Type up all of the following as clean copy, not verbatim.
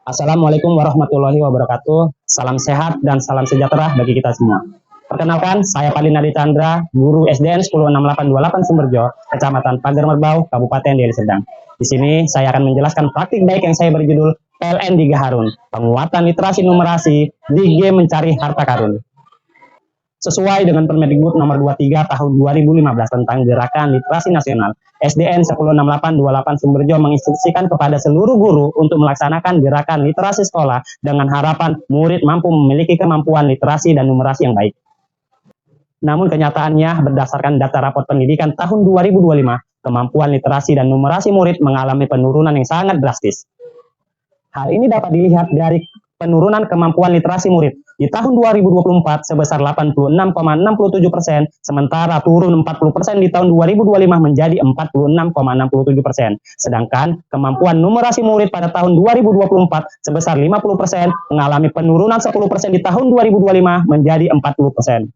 Assalamualaikum warahmatullahi wabarakatuh. Salam sehat dan salam sejahtera bagi kita semua. Perkenalkan, saya Padinadi Chandra, guru SDN 106828 Sumberjo, Kecamatan Pagar Merbau, Kabupaten Deli Serdang. Di sini saya akan menjelaskan praktik baik yang saya berjudul PLN di Gaharun, penguatan literasi numerasi di game mencari harta karun. Sesuai dengan Permendikbud nomor 23 tahun 2015 tentang Gerakan Literasi Nasional, SDN 106828 Sumberjo menginstruksikan kepada seluruh guru untuk melaksanakan gerakan literasi sekolah dengan harapan murid mampu memiliki kemampuan literasi dan numerasi yang baik. Namun kenyataannya berdasarkan data raport pendidikan tahun 2025, kemampuan literasi dan numerasi murid mengalami penurunan yang sangat drastis. Hal ini dapat dilihat dari penurunan kemampuan literasi murid di tahun 2024 sebesar 86,67%, sementara turun 40% di tahun 2025 menjadi 46,67%. Sedangkan kemampuan numerasi murid pada tahun 2024 sebesar 50%, mengalami penurunan 10% di tahun 2025 menjadi 40%.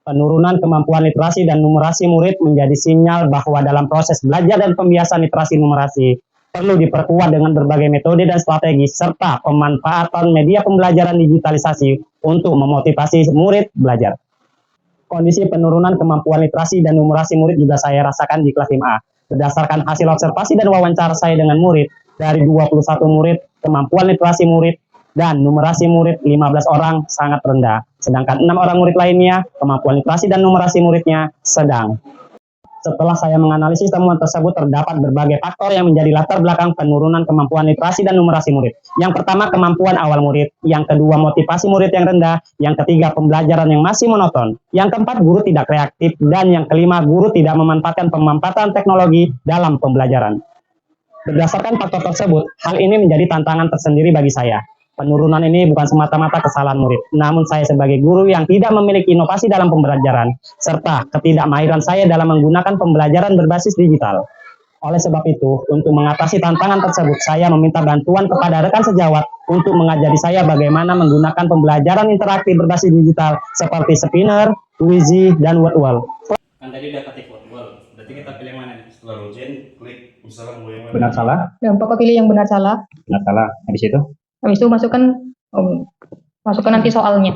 Penurunan kemampuan literasi dan numerasi murid menjadi sinyal bahwa dalam proses belajar dan pembiasaan literasi numerasi perlu diperkuat dengan berbagai metode dan strategi serta pemanfaatan media pembelajaran digitalisasi untuk memotivasi murid belajar. Kondisi penurunan kemampuan literasi dan numerasi murid juga saya rasakan di kelas 5A. Berdasarkan hasil observasi dan wawancara saya dengan murid, dari 21 murid, kemampuan literasi murid dan numerasi murid 15 orang sangat rendah. Sedangkan 6 orang murid lainnya, kemampuan literasi dan numerasi muridnya sedang. Setelah saya menganalisis temuan tersebut, terdapat berbagai faktor yang menjadi latar belakang penurunan kemampuan literasi dan numerasi murid. Yang pertama, kemampuan awal murid. Yang kedua, motivasi murid yang rendah. Yang ketiga, pembelajaran yang masih monoton. Yang keempat, guru tidak kreatif. Dan yang kelima, guru tidak memanfaatkan pemanfaatan teknologi dalam pembelajaran. Berdasarkan faktor tersebut, hal ini menjadi tantangan tersendiri bagi saya. Penurunan ini bukan semata-mata kesalahan murid, namun saya sebagai guru yang tidak memiliki inovasi dalam pembelajaran, serta ketidakmahiran saya dalam menggunakan pembelajaran berbasis digital. Oleh sebab itu, untuk mengatasi tantangan tersebut, saya meminta bantuan kepada rekan sejawat untuk mengajari saya bagaimana menggunakan pembelajaran interaktif berbasis digital seperti Spinner, Quizy, dan Wordwall. Kan tadi udah ketik Wordwall, berarti kita pilih yang mana nih? Setelah login, klik misalnya mau yang mana? Benar salah? Dan Bapak pilih yang benar salah. Benar salah. Habis itu? Habis itu masukkan nanti soalnya.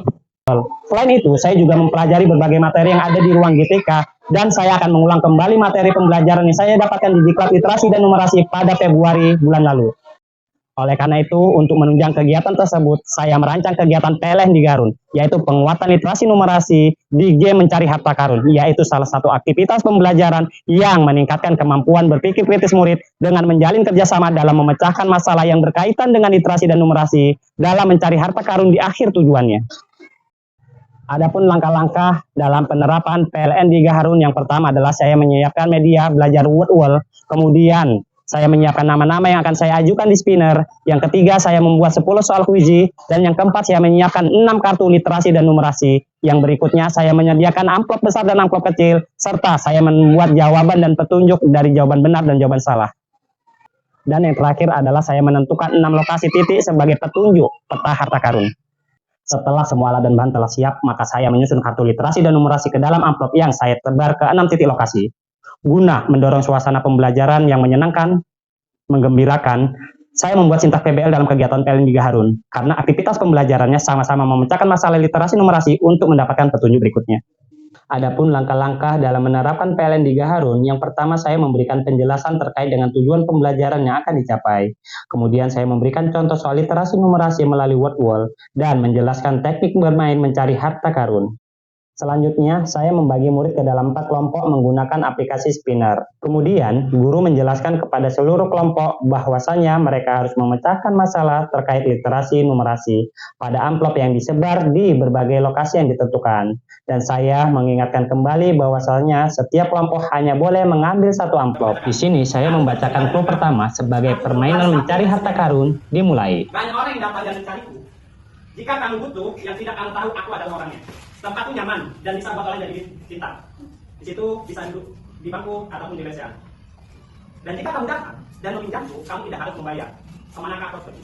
Selain itu, saya juga mempelajari berbagai materi yang ada di ruang GTK, dan saya akan mengulang kembali materi pembelajaran yang saya dapatkan di Diklat Literasi dan Numerasi pada Februari bulan lalu. Oleh karena itu, untuk menunjang kegiatan tersebut, saya merancang kegiatan PLN di Garun, yaitu penguatan literasi numerasi di game mencari harta karun, yaitu salah satu aktivitas pembelajaran yang meningkatkan kemampuan berpikir kritis murid dengan menjalin kerjasama dalam memecahkan masalah yang berkaitan dengan literasi dan numerasi dalam mencari harta karun di akhir tujuannya. Adapun langkah-langkah dalam penerapan PLN di Gaharun, yang pertama adalah saya menyiapkan media belajar Wordwall, kemudian saya menyiapkan nama-nama yang akan saya ajukan di Spinner, yang ketiga saya membuat 10 soal Quizy, dan yang keempat saya menyiapkan 6 kartu literasi dan numerasi. Yang berikutnya saya menyediakan amplop besar dan amplop kecil, serta saya membuat jawaban dan petunjuk dari jawaban benar dan jawaban salah. Dan yang terakhir adalah saya menentukan 6 lokasi titik sebagai petunjuk peta harta karun. Setelah semua alat dan bahan telah siap, maka saya menyusun kartu literasi dan numerasi ke dalam amplop yang saya tebar ke 6 titik lokasi. Guna mendorong suasana pembelajaran yang menyenangkan, menggembirakan, saya membuat sintak PBL dalam kegiatan PLN di Gaharun, karena aktivitas pembelajarannya sama-sama memecahkan masalah literasi numerasi untuk mendapatkan petunjuk berikutnya. Adapun langkah-langkah dalam menerapkan PLN di Gaharun, yang pertama saya memberikan penjelasan terkait dengan tujuan pembelajaran yang akan dicapai. Kemudian saya memberikan contoh soal literasi numerasi melalui Wordwall, dan menjelaskan teknik bermain mencari harta karun. Selanjutnya, saya membagi murid ke dalam 4 kelompok menggunakan aplikasi Spinner. Kemudian, guru menjelaskan kepada seluruh kelompok bahwasanya mereka harus memecahkan masalah terkait literasi numerasi pada amplop yang disebar di berbagai lokasi yang ditentukan. Dan saya mengingatkan kembali bahwasanya setiap kelompok hanya boleh mengambil 1 amplop. Di sini saya membacakan clue pertama sebagai permainan mencari harta karun dimulai. Banyak orang yang dapat dan mencariku. Jika kamu butuh, yang tidak kamu tahu, aku adalah orangnya. Tempatku nyaman dan bisa buat orang jadi cinta. Di situ bisa duduk di bangku ataupun di lesehan. Dan jika kamu datang dan meminjamku, kamu tidak harus membayar. Semanakah kau pergi?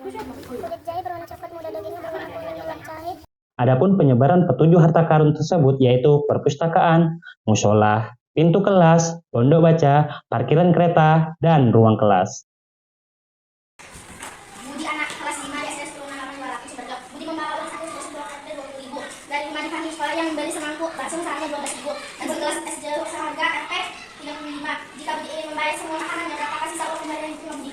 Kulit jahe berwarna coklat muda, dagingnya berwarna kuning gelap cair. Adapun penyebaran petunjuk harta karun tersebut yaitu perpustakaan, musola, pintu kelas, pondok baca, parkiran kereta, dan ruang kelas. Budi anak kelas 5 di SD 10 Sumberjo. Budi membawa uang saku sebesar 20.000 dari rumah di kami sekolah yang membeli semangkuk bakso misalnya 12.000 dan segelas es jeruk seharga Rp 35. Jika Budi ingin membayar semua makanannya, berapa kasih uang kembalian itu Budi?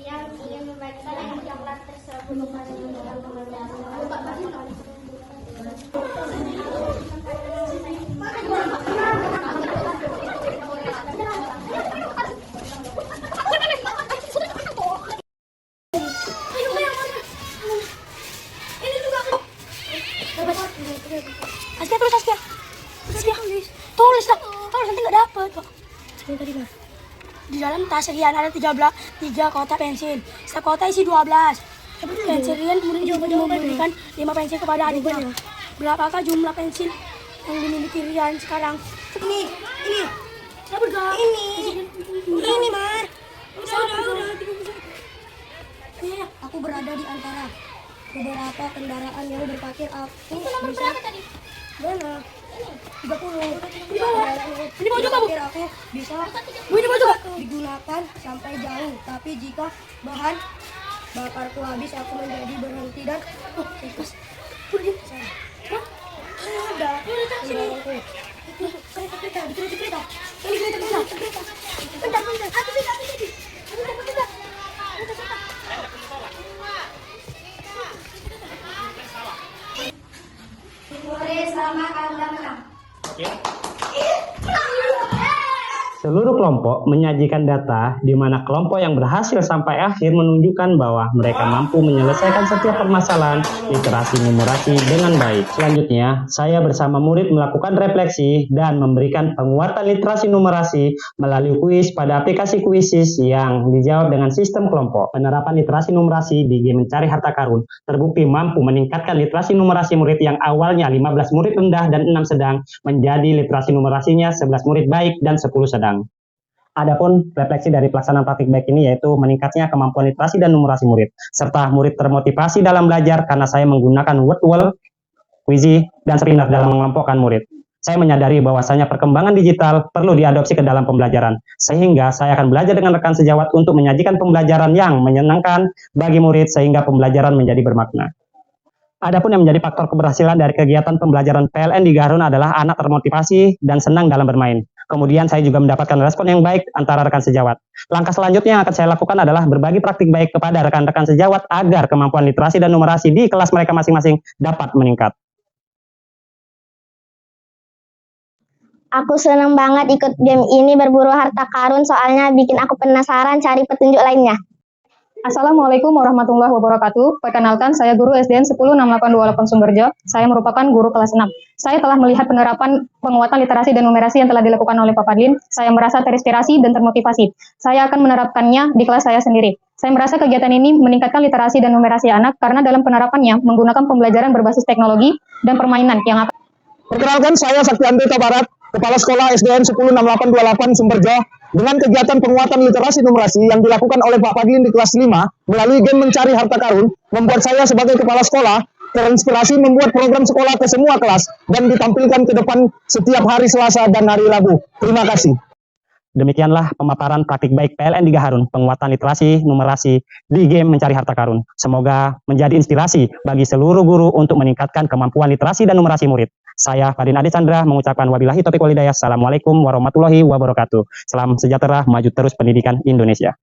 Yang ingin membagikan yang telah tersebut dengan pembelajaran. Askia tulis Askia. Askia tulis lah. Tulis nanti nggak dapet kok. Ini tadi mah. Di dalam tas Rian ada 3 kotak pensil. Setiap kotak isi 12. Pensil Rian kemudian memberikan 5 pensil kepada adiknya. Berapakah jumlah pensil yang dimiliki Rian sekarang? Ini. Ini Mar. Aku berada di antara beberapa kendaraan yang berparkir. Aku bisa mana? 30. Ini mau juga, Bu. Aku bisa digunakan sampai jauh. Tapi jika bahan bakarku habis, aku menjadi berhenti dan ada kereta. Selamat Anda menang. Seluruh kelompok menyajikan data di mana kelompok yang berhasil sampai akhir menunjukkan bahwa mereka mampu menyelesaikan setiap permasalahan literasi numerasi dengan baik. Selanjutnya, saya bersama murid melakukan refleksi dan memberikan penguatan literasi numerasi melalui kuis pada aplikasi Quizizz yang dijawab dengan sistem kelompok. Penerapan literasi numerasi di game mencari harta karun terbukti mampu meningkatkan literasi numerasi murid yang awalnya 15 murid rendah dan 6 sedang menjadi literasi numerasinya 11 murid baik dan 10 sedang. Adapun refleksi dari pelaksanaan praktik baik ini yaitu meningkatnya kemampuan literasi dan numerasi murid, serta murid termotivasi dalam belajar karena saya menggunakan word wall, Quizizz, dan Spinner dalam mengelompokkan murid. Saya menyadari bahwasanya perkembangan digital perlu diadopsi ke dalam pembelajaran, sehingga saya akan belajar dengan rekan sejawat untuk menyajikan pembelajaran yang menyenangkan bagi murid sehingga pembelajaran menjadi bermakna. Adapun yang menjadi faktor keberhasilan dari kegiatan pembelajaran PLN di Garun adalah anak termotivasi dan senang dalam bermain. Kemudian saya juga mendapatkan respon yang baik antara rekan sejawat. Langkah selanjutnya yang akan saya lakukan adalah berbagi praktik baik kepada rekan-rekan sejawat agar kemampuan literasi dan numerasi di kelas mereka masing-masing dapat meningkat. Aku senang banget ikut game ini berburu harta karun, soalnya bikin aku penasaran cari petunjuk lainnya. Assalamualaikum warahmatullahi wabarakatuh. Perkenalkan, saya guru SDN 106828 Sumberjo. Saya merupakan guru kelas 6. Saya telah melihat penerapan penguatan literasi dan numerasi yang telah dilakukan oleh Pak Fadlin. Saya merasa terinspirasi dan termotivasi. Saya akan menerapkannya di kelas saya sendiri. Saya merasa kegiatan ini meningkatkan literasi dan numerasi anak karena dalam penerapannya menggunakan pembelajaran berbasis teknologi dan permainan yang akan... Perkenalkan, saya Saktianto Barat, Kepala Sekolah SDN 106828 Sumberjo. Dengan kegiatan penguatan literasi numerasi yang dilakukan oleh Pak Fadlin di kelas 5 melalui game mencari harta karun, membuat saya sebagai kepala sekolah terinspirasi membuat program sekolah ke semua kelas dan ditampilkan ke depan setiap hari Selasa dan hari Rabu. Terima kasih. Demikianlah pemaparan praktik baik PLN di Garun, penguatan literasi numerasi di game mencari harta karun. Semoga menjadi inspirasi bagi seluruh guru untuk meningkatkan kemampuan literasi dan numerasi murid. Saya Fadin Adi Chandra mengucapkan wabillahi taufiq walhidayah. Assalamualaikum warahmatullahi wabarakatuh. Salam sejahtera, maju terus pendidikan Indonesia.